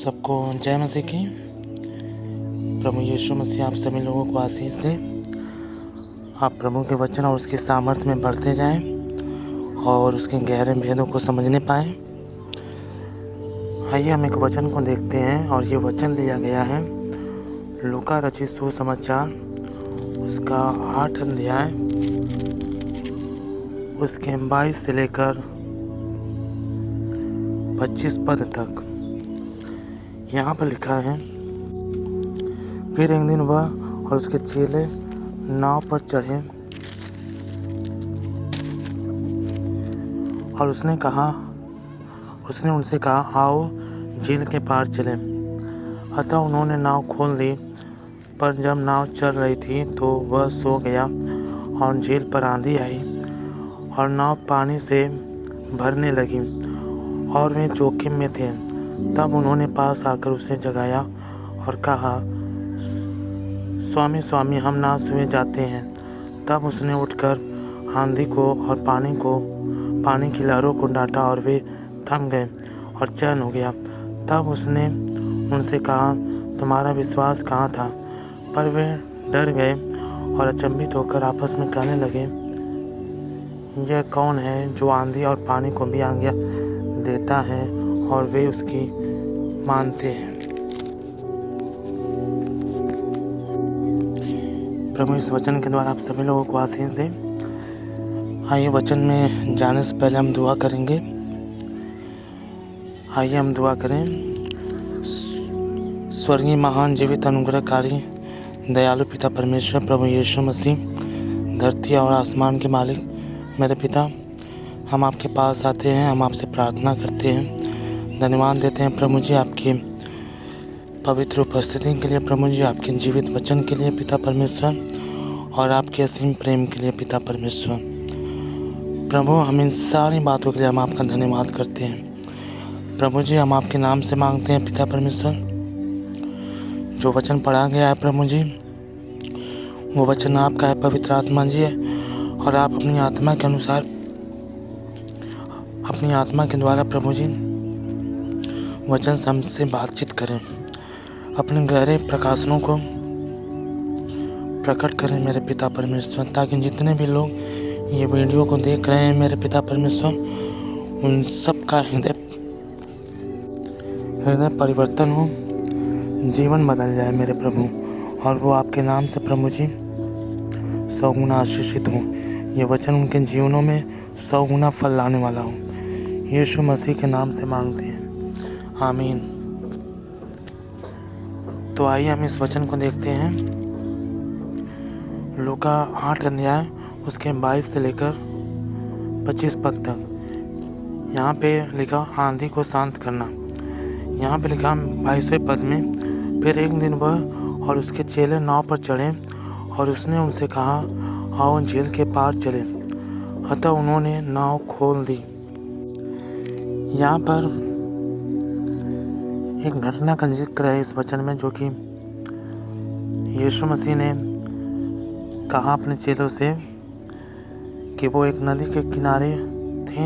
सबको जय मसीह की। प्रभु यीशु मसीह आप सभी लोगों को आशीष दे। आप प्रभु के वचन और उसके सामर्थ्य में बढ़ते जाएं और उसके गहरे भेदों को समझने पाएं। आइए हम एक वचन को देखते हैं और ये वचन लिया गया है लूका रचित सुसमाचार उसका 8 अध्याय उसके 22 से लेकर 25 पद तक। यहाँ पर लिखा है, फिर एक दिन वह और उसके चेले नाव पर चढ़े और उसने उनसे कहा, आओ झील के पार चलें। अतः उन्होंने नाव खोल दी, पर जब नाव चल रही थी तो वह सो गया और झील पर आंधी आई और नाव पानी से भरने लगी और वे जोखिम में थे। तब उन्होंने पास आकर उसे जगाया और कहा, स्वामी स्वामी, हम नाश हुए जाते हैं। तब उसने उठकर आंधी को और पानी की लहरों को डांटा और वे थम गए और चैन हो गया। तब उसने उनसे कहा, तुम्हारा विश्वास कहाँ था? पर वे डर गए और अचंभित होकर आपस में कहने लगे, यह कौन है जो आंधी और पानी को भी आज्ञा देता है और वे उसकी मानते हैं। प्रभु इस वचन के द्वारा आप सभी लोगों को आशीष दे। आइए वचन में जाने से पहले हम दुआ करेंगे। आइए हम दुआ करें। स्वर्गीय महान जीवित अनुग्रहकारी दयालु पिता परमेश्वर प्रभु यीशु मसीह, धरती और आसमान के मालिक मेरे पिता, हम आपके पास आते हैं, हम आपसे प्रार्थना करते हैं, धन्यवाद देते हैं प्रभु जी आपकी पवित्र उपस्थिति के लिए, प्रभु जी आपके जीवित वचन के लिए पिता परमेश्वर, और आपके असीम प्रेम के लिए पिता परमेश्वर। प्रभु हम इन सारी बातों के लिए हम आपका धन्यवाद करते हैं। प्रभु जी हम आपके नाम से मांगते हैं पिता परमेश्वर, जो वचन पढ़ा गया है प्रभु जी, वो वचन आपका है पवित्र आत्मा जी, और आप अपनी आत्मा के अनुसार, अपनी आत्मा के द्वारा प्रभु जी वचन से हमसे बातचीत करें, अपने गहरे प्रकाशनों को प्रकट करें मेरे पिता परमेश्वर, ताकि जितने भी लोग ये वीडियो को देख रहे हैं मेरे पिता परमेश्वर, उन सब का हृदय परिवर्तन हो, जीवन बदल जाए मेरे प्रभु, और वो आपके नाम से प्रभु जी 100 गुना आशीषित हो। ये वचन उनके जीवनों में 100 गुना फल लाने वाला हो। यीशु मसीह के नाम से मांगते हैं, आमीन। तो आइए हम इस वचन को देखते हैं। लूका 8 अध्याय उसके 22 से लेकर 25 पद तक। यहाँ पे लिखा आंधी को शांत करना। यहाँ पे लिखा 22वें पद में, फिर एक दिन वह और उसके चेले नाव पर चढ़े और उसने उनसे कहा, आओ झील के पार चले। अतः उन्होंने नाव खोल दी। यहाँ पर एक घटना का जिक्र है इस वचन में, जो कि यीशु मसीह ने कहा अपने चेलों से कि वो एक नदी के किनारे थे,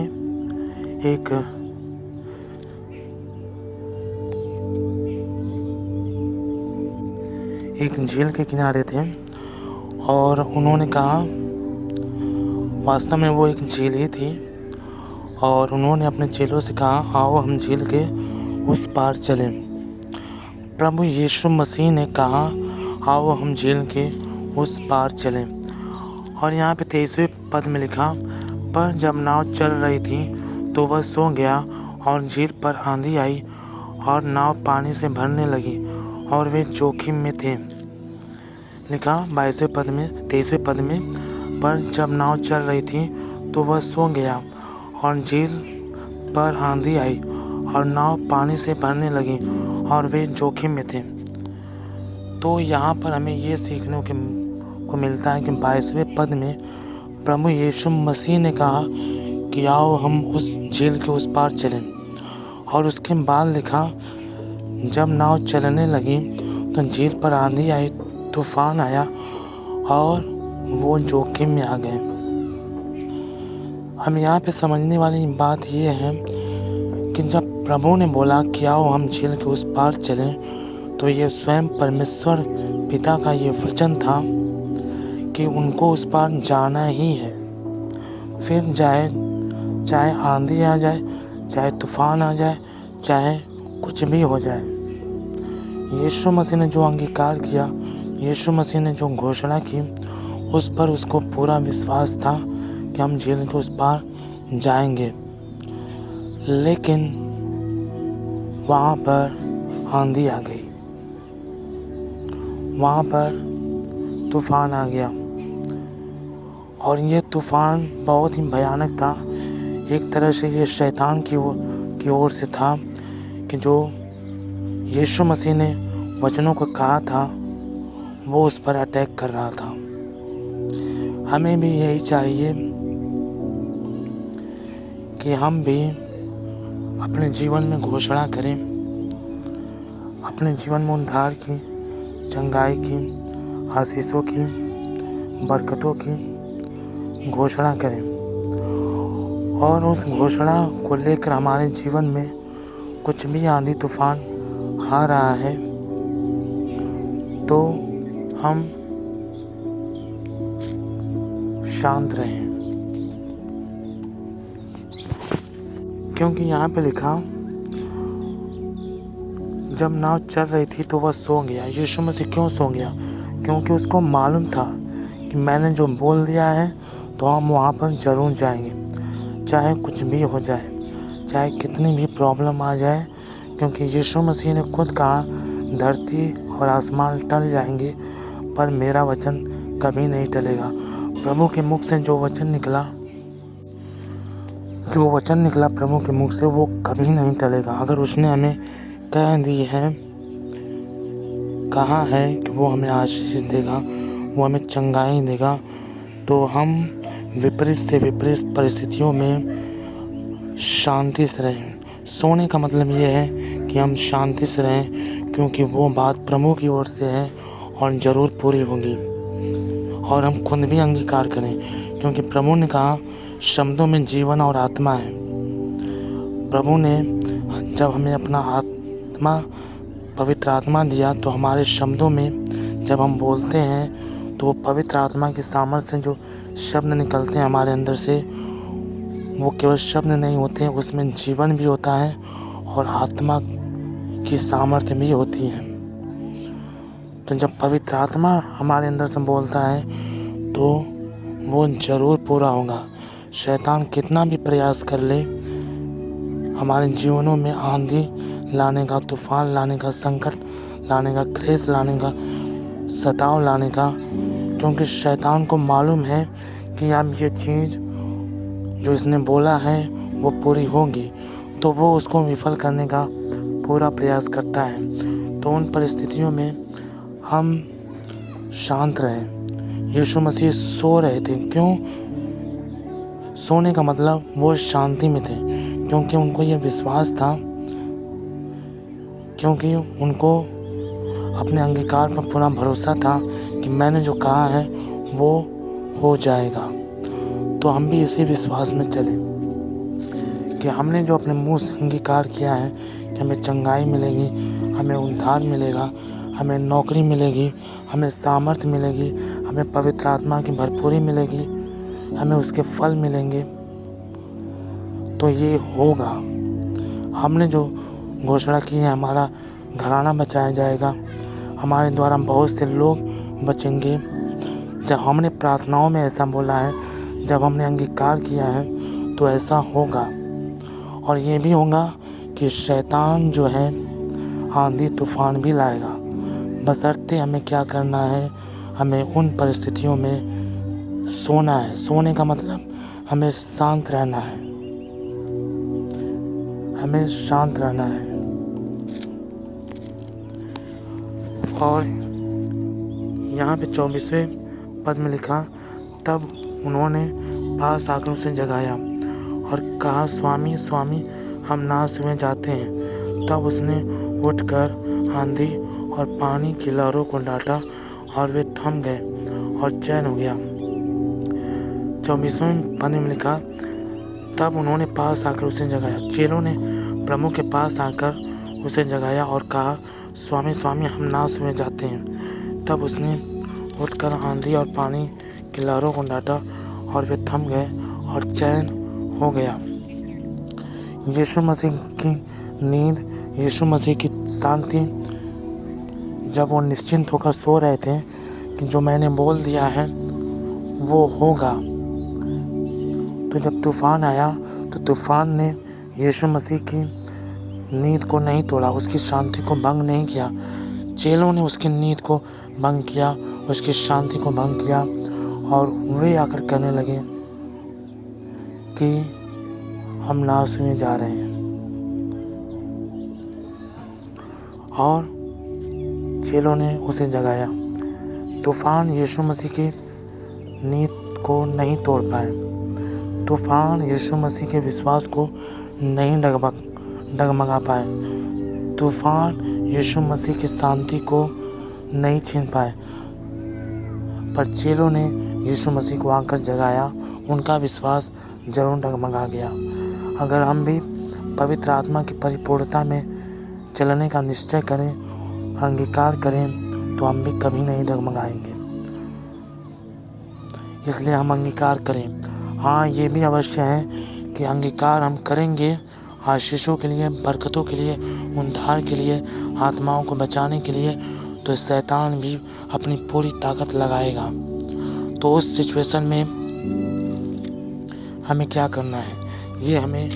एक झील के किनारे थे, और उन्होंने कहा, वास्तव में वो एक झील ही थी, और उन्होंने अपने चेलों से कहा, आओ हम झील के उस पार चलें। प्रभु यीशु मसीह ने कहा, आओ हम झील के उस पार चलें। और यहाँ पे 23वें पद में लिखा, पर जब नाव चल रही थी तो वह सो गया और झील पर आंधी आई और नाव पानी से भरने लगी और वे जोखिम में थे। लिखा 23वें पद में, पर जब नाव चल रही थी तो वह सो गया और झील पर आंधी आई और नाव पानी से भरने लगी और वे जोखिम में थे। तो यहाँ पर हमें ये सीखने को मिलता है कि 22वें पद में प्रभु यीशु मसीह ने कहा कि आओ हम उस झील के उस पार चलें, और उसके बाद लिखा, जब नाव चलने लगी तो झील पर आंधी आई, तूफान आया और वो जोखिम में आ गए। हम यहाँ पे समझने वाली बात ये है कि जब प्रभु ने बोला कि आओ हम झील के उस पार चलें। तो ये स्वयं परमेश्वर पिता का ये वचन था कि उनको उस पार जाना ही है। फिर चाहे आंधी आ जाए, चाहे तूफान आ जाए, चाहे कुछ भी हो जाए, यीशु मसीह ने जो अंगीकार किया, यीशु मसीह ने जो घोषणा की, उस पर उसको पूरा विश्वास था कि हम झील के उस पार जाएंगे। लेकिन वहाँ पर आंधी आ गई, वहाँ पर तूफान आ गया और ये तूफान बहुत ही भयानक था। एक तरह से ये शैतान की ओर से था कि जो यीशु मसीह ने वचनों को कहा था वो उस पर अटैक कर रहा था। हमें भी यही चाहिए कि हम भी अपने जीवन में घोषणा करें, अपने जीवन में उद्धार की, चंगाई की, आशीषों की, बरकतों की घोषणा करें। और उस घोषणा को लेकर हमारे जीवन में कुछ भी आंधी तूफान आ रहा है तो हम शांत रहें, क्योंकि यहाँ पे लिखा जब नाव चल रही थी तो वह सो गया। यीशु मसीह क्यों सो गया? क्योंकि उसको मालूम था कि मैंने जो बोल दिया है तो हम वहाँ पर ज़रूर जाएंगे, चाहे कुछ भी हो जाए, चाहे कितनी भी प्रॉब्लम आ जाए। क्योंकि यीशु मसीह ने खुद कहा धरती और आसमान टल जाएंगे पर मेरा वचन कभी नहीं टलेगा। प्रभु के मुख से जो वचन निकला प्रभु के मुख से वो कभी नहीं टलेगा। अगर उसने हमें कहा है कि वो हमें आशीष देगा, वो हमें चंगाई देगा, तो हम विपरीत से विपरीत परिस्थितियों में शांति से रहें। सोने का मतलब ये है कि हम शांति से रहें, क्योंकि वो बात प्रभु की ओर से है और ज़रूर पूरी होगी। और हम खुद भी अंगीकार करें, क्योंकि प्रभु ने कहा शब्दों में जीवन और आत्मा है। प्रभु ने जब हमें अपना पवित्र आत्मा दिया तो हमारे शब्दों में जब हम बोलते हैं तो वो पवित्र आत्मा की सामर्थ्य से जो शब्द निकलते हैं हमारे अंदर से, वो केवल शब्द नहीं होते हैं, उसमें जीवन भी होता है और आत्मा की सामर्थ्य भी होती है। तो जब पवित्र आत्मा हमारे अंदर से बोलता है तो वो ज़रूर पूरा होगा। शैतान कितना भी प्रयास कर ले हमारे जीवनों में आंधी लाने का, तूफान लाने का, संकट लाने का, क्लेश लाने का, सताव लाने का, क्योंकि शैतान को मालूम है कि अब ये चीज़ जो इसने बोला है वो पूरी होगी, तो वो उसको विफल करने का पूरा प्रयास करता है। तो उन परिस्थितियों में हम शांत रहें। यीशु मसीह सो रहे थे। क्यों? सोने का मतलब वो शांति में थे, क्योंकि उनको ये विश्वास था, क्योंकि उनको अपने अंगीकार पर पूरा भरोसा था कि मैंने जो कहा है वो हो जाएगा। तो हम भी इसी विश्वास में चलें कि हमने जो अपने मुंह से अंगीकार किया है कि हमें चंगाई मिलेगी, हमें उद्धार मिलेगा, हमें नौकरी मिलेगी, हमें सामर्थ्य मिलेगी, हमें पवित्र आत्मा की भरपूरी मिलेगी, हमें उसके फल मिलेंगे, तो ये होगा। हमने जो घोषणा की है हमारा घराना बचाया जाएगा, हमारे द्वारा बहुत से लोग बचेंगे। जब हमने प्रार्थनाओं में ऐसा बोला है, जब हमने अंगीकार किया है तो ऐसा होगा। और ये भी होगा कि शैतान जो है आंधी तूफान भी लाएगा, बशर्ते हमें क्या करना है, हमें उन परिस्थितियों में सोना है। सोने का मतलब हमें शांत रहना है, हमें शांत रहना है। और यहाँ पे 24वें पद में लिखा, तब उन्होंने पास आकर उसे जगाया और कहा, स्वामी स्वामी, हम नाश हुए जाते हैं। तब उसने उठकर आंधी और पानी की लहरों को डांटा और वे थम गए और चैन हो गया। 24वें पद में लिखा, तब उन्होंने पास आकर उसे जगाया। चेलों ने प्रभु के पास आकर उसे जगाया और कहा, स्वामी स्वामी, हम नाश में जाते हैं। तब उसने उठकर आंधी और पानी की लहरों को डांटा और वे थम गए और चैन हो गया। यीशु मसीह की नींद, यीशु मसीह की शांति, जब वो निश्चिंत होकर सो रहे थे कि जो मैंने बोल दिया है वो होगा, तो जब तूफान आया तो तूफान ने यीशु मसीह की नींद को नहीं तोड़ा, उसकी शांति को भंग नहीं किया। चेलों ने उसकी नींद को भंग किया, उसकी शांति को भंग किया और वे आकर कहने लगे कि हम नाश में जा रहे हैं। और चेलों ने उसे जगाया। तूफान यीशु मसीह की नींद को नहीं तोड़ पाए। तूफान यीशु मसीह के विश्वास को नहीं डगमगा पाए। तूफान यीशु मसीह की शांति को नहीं छीन पाए। पर चेलों ने यीशु मसीह को आकर जगाया, उनका विश्वास जरूर डगमगा गया। अगर हम भी पवित्र आत्मा की परिपूर्णता में चलने का निश्चय करें, अंगीकार करें, तो हम भी कभी नहीं डगमगाएंगे। इसलिए हम अंगीकार करें। हाँ, ये भी अवश्य है कि अंगीकार हम करेंगे आशीषों के लिए, बरकतों के लिए, उद्धार के लिए, आत्माओं को बचाने के लिए, तो शैतान भी अपनी पूरी ताकत लगाएगा। तो उस सिचुएशन में हमें क्या करना है, ये हमें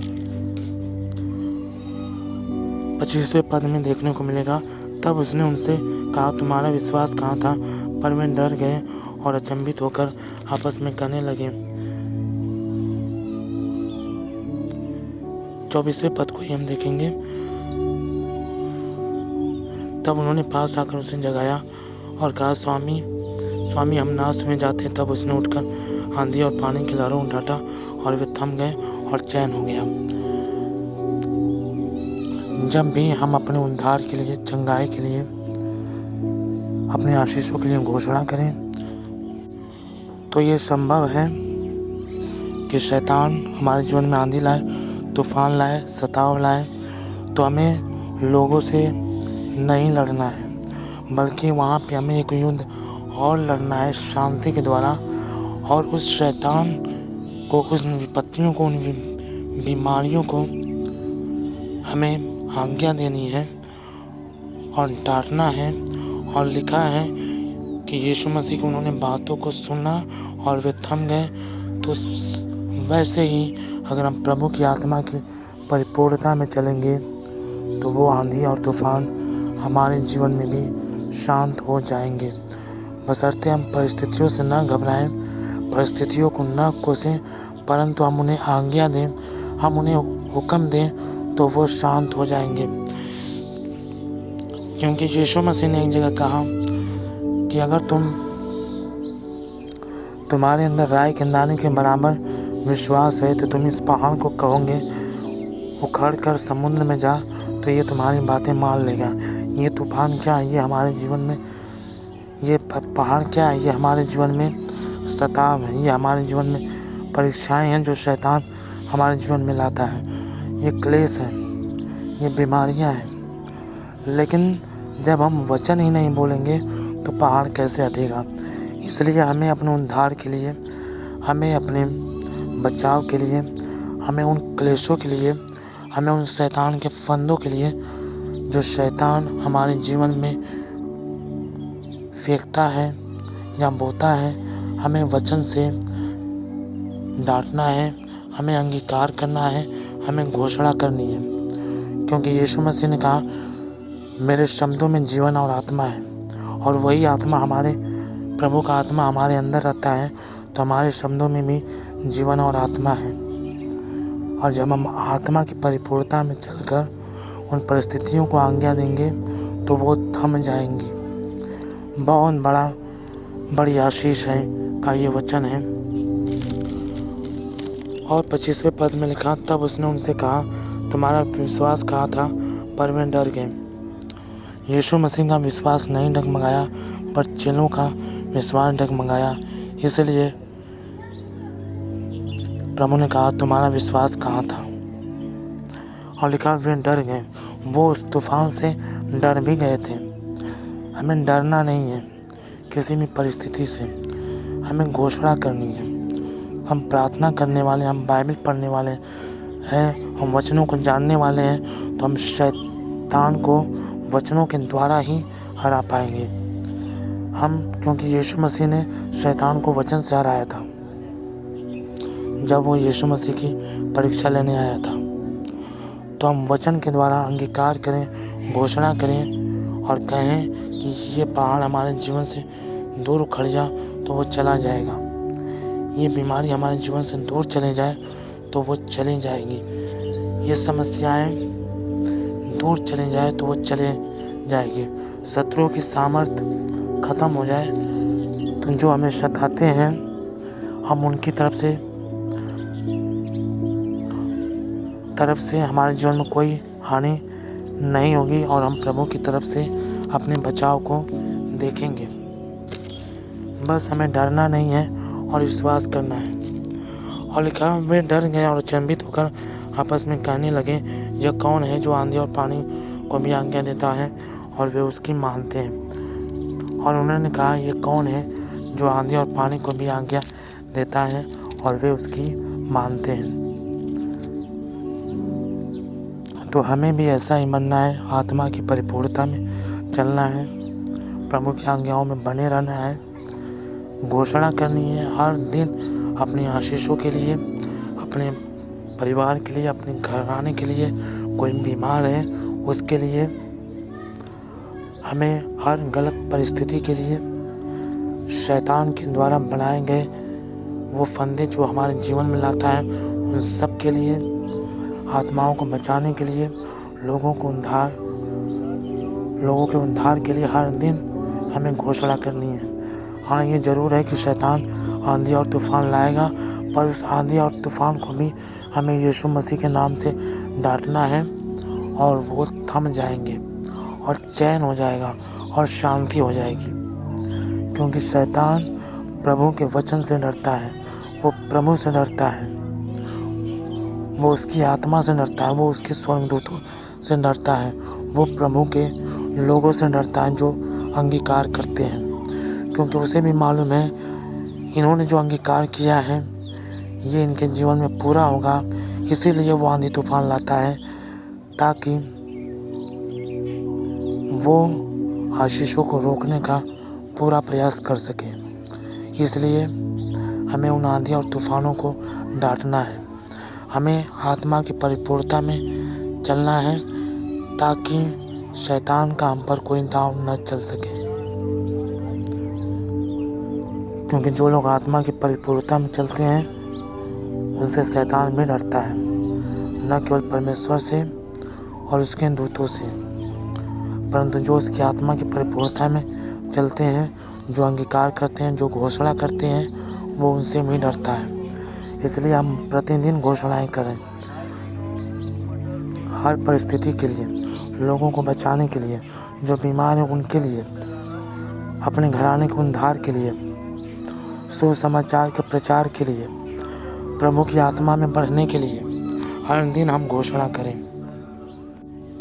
25वें पद में देखने को मिलेगा। तब उसने उनसे कहा, तुम्हारा विश्वास कहाँ था? पर वे डर गए और अचंभित होकर आपस में कहने लगे। 24वें पद को ही हम देखेंगे। तब उन्होंने पास आकर उसे जगाया और कहा, स्वामी स्वामी, हम नाश में जाते। तब उसने उठकर आंधी और पानी की लहरों को डांटा और वे थम गए और चैन हो गया। जब भी हम अपने उद्धार के लिए, चंगाई के लिए, अपने आशीषों के लिए घोषणा करें, तो ये संभव है कि शैतान हमारे जीवन में आंधी लाए, तूफान लाए, सताव लाए। तो हमें लोगों से नहीं लड़ना है, बल्कि वहाँ पे हमें एक युद्ध और लड़ना है शांति के द्वारा। और उस शैतान को, उस विपत्तियों को, उन बीमारियों को हमें आज्ञा देनी है और डांटना है। और लिखा है कि यीशु मसीह को उन्होंने बातों को सुना और वे थम गए। तो वैसे ही अगर हम प्रभु की आत्मा की परिपूर्णता में चलेंगे, तो वो आंधी और तूफान हमारे जीवन में भी शांत हो जाएंगे। बशर्ते हम परिस्थितियों से न घबराएं, परिस्थितियों को न कोसें, परंतु हम उन्हें आज्ञा दें, हम उन्हें हुक्म दें, तो वो शांत हो जाएंगे। क्योंकि यीशु मसीह ने एक जगह कहा कि अगर तुम्हारे अंदर राई के दाने के बराबर विश्वास है, तो तुम इस पहाड़ को कहोगे उखड़ कर समुद्र में जा, तो ये तुम्हारी बातें मान लेगा। ये तूफान क्या है, ये हमारे जीवन में, ये पहाड़ क्या है, ये हमारे जीवन में सताव है, ये हमारे जीवन में परीक्षाएं हैं जो शैतान हमारे जीवन में लाता है, ये क्लेश है, ये बीमारियां हैं। लेकिन जब हम वचन ही नहीं बोलेंगे तो पहाड़ कैसे हटेगा। इसलिए हमें अपने उद्धार के लिए, हमें अपने बचाव के लिए, हमें उन क्लेशों के लिए, हमें उन शैतान के फंदों के लिए जो शैतान हमारे जीवन में फेंकता है या बोता है, हमें वचन से डांटना है, हमें अंगीकार करना है, हमें घोषणा करनी है। क्योंकि यीशु मसीह ने कहा, मेरे शब्दों में जीवन और आत्मा है, और वही आत्मा, हमारे प्रभु का आत्मा हमारे अंदर रहता है, तो हमारे शब्दों में भी जीवन और आत्मा है। और जब हम आत्मा की परिपूर्णता में चलकर उन परिस्थितियों को आज्ञा देंगे, तो वो थम जाएंगी। बहुत बड़ी आशीष है का ये वचन है। और 25वें पद में लिखा, तब उसने उनसे कहा, तुम्हारा विश्वास कहाँ था? पर वे डर गए। यीशु मसीह का विश्वास नहीं डगमगाया, पर चेलों का विश्वास डगमगाया। इसलिए प्रभु ने कहा, तुम्हारा विश्वास कहाँ था? और लिखा वे डर गए। वो उस तूफान से डर भी गए थे। हमें डरना नहीं है किसी भी परिस्थिति से, हमें घोषणा करनी है। हम प्रार्थना करने वाले, हम बाइबल पढ़ने वाले हैं, हम वचनों को जानने वाले हैं, तो हम शैतान को वचनों के द्वारा ही हरा पाएंगे। क्योंकि यीशु मसीह ने शैतान को वचन से हराया था जब वो यीशु मसीह की परीक्षा लेने आया था। तो हम वचन के द्वारा अंगीकार करें, घोषणा करें और कहें कि ये पहाड़ हमारे जीवन से दूर उखड़ जा तो वो चला जाएगा, ये बीमारी हमारे जीवन से दूर चले जाए तो वो चली जाएगी, ये समस्याएं दूर चली जाए तो वो चले जाएगी, शत्रुओं की सामर्थ खत्म हो जाए तो जो हमें सताते हैं हम उनकी तरफ से हमारे जीवन में कोई हानि नहीं होगी और हम प्रभु की तरफ से अपने बचाव को देखेंगे। बस हमें डरना नहीं है और विश्वास करना है। और लिखा वे डर गए और अचंभित होकर आपस में कहने लगे, यह कौन है जो आंधी और पानी को भी आज्ञा देता है और वे उसकी मानते हैं। और उन्होंने कहा, यह कौन है जो आंधी और पानी को भी आज्ञा देता है और वे उसकी मानते हैं। तो हमें भी ऐसा ही बनना है, आत्मा की परिपूर्णता में चलना है, प्रभु की आज्ञाओं में बने रहना है, घोषणा करनी है हर दिन अपनी आशीषों के लिए, अपने परिवार के लिए, अपने घराने के लिए। कोई बीमार है उसके लिए, हमें हर गलत परिस्थिति के लिए, शैतान के द्वारा बनाए गए वो फंदे जो हमारे जीवन में लाता है उन सब के लिए, आत्माओं को बचाने के लिए, लोगों के उद्धार के लिए हर दिन हमें घोषणा करनी है। हाँ, ये ज़रूर है कि शैतान आंधी और तूफान लाएगा, पर उस आंधी और तूफान को भी हमें यीशु मसीह के नाम से डांटना है और वो थम जाएंगे और चैन हो जाएगा और शांति हो जाएगी। क्योंकि शैतान प्रभु के वचन से डरता है, वो प्रभु से डरता है, वो उसकी आत्मा से डरता है, वो उसके स्वर्गदूतों से डरता है, वो प्रभु के लोगों से डरता है जो अंगीकार करते हैं। क्योंकि उसे भी मालूम है इन्होंने जो अंगीकार किया है ये इनके जीवन में पूरा होगा, इसीलिए वो आंधी तूफान लाता है ताकि वो आशीषों को रोकने का पूरा प्रयास कर सके। इसलिए हमें उन आंधी और तूफानों को डांटना है, हमें आत्मा की परिपूर्णता में चलना है ताकि शैतान का हम पर कोई दांव न चल सके। क्योंकि जो लोग आत्मा की परिपूर्णता में चलते हैं उनसे शैतान भी डरता है, न केवल परमेश्वर से और उसके दूतों से, परंतु जो उसकी आत्मा की परिपूर्णता में चलते हैं, जो अंगीकार करते हैं, जो घोषणा करते हैं, वो उनसे भी डरता है। इसलिए हम प्रतिदिन घोषणाएं करें हर परिस्थिति के लिए, लोगों को बचाने के लिए, जो बीमार हैं उनके लिए, अपने घराने के उद्धार के लिए, सुसमाचार के प्रचार के लिए, प्रभु की आत्मा में बढ़ने के लिए हर दिन हम घोषणा करें।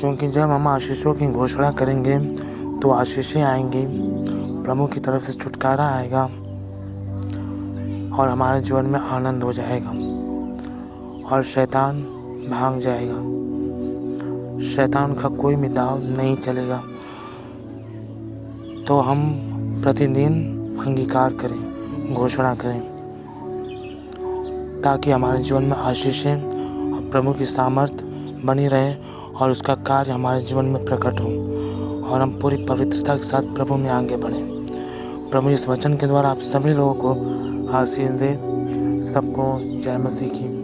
क्योंकि जब हम आशीषों की घोषणा करेंगे तो आशीषें आएंगी, प्रभु की तरफ से छुटकारा आएगा और हमारे जीवन में आनंद हो जाएगा और शैतान भाग जाएगा, शैतान का कोई भी दाव नहीं चलेगा। तो हम प्रतिदिन अंगीकार करें, घोषणा करें ताकि हमारे जीवन में आशीषें और प्रभु की सामर्थ बनी रहे और उसका कार्य हमारे जीवन में प्रकट हो और हम पूरी पवित्रता के साथ प्रभु में आगे बढ़ें। प्रभु इस वचन के द्वारा आप सभी लोगों को आशीष दे। सबको जय मसीह की।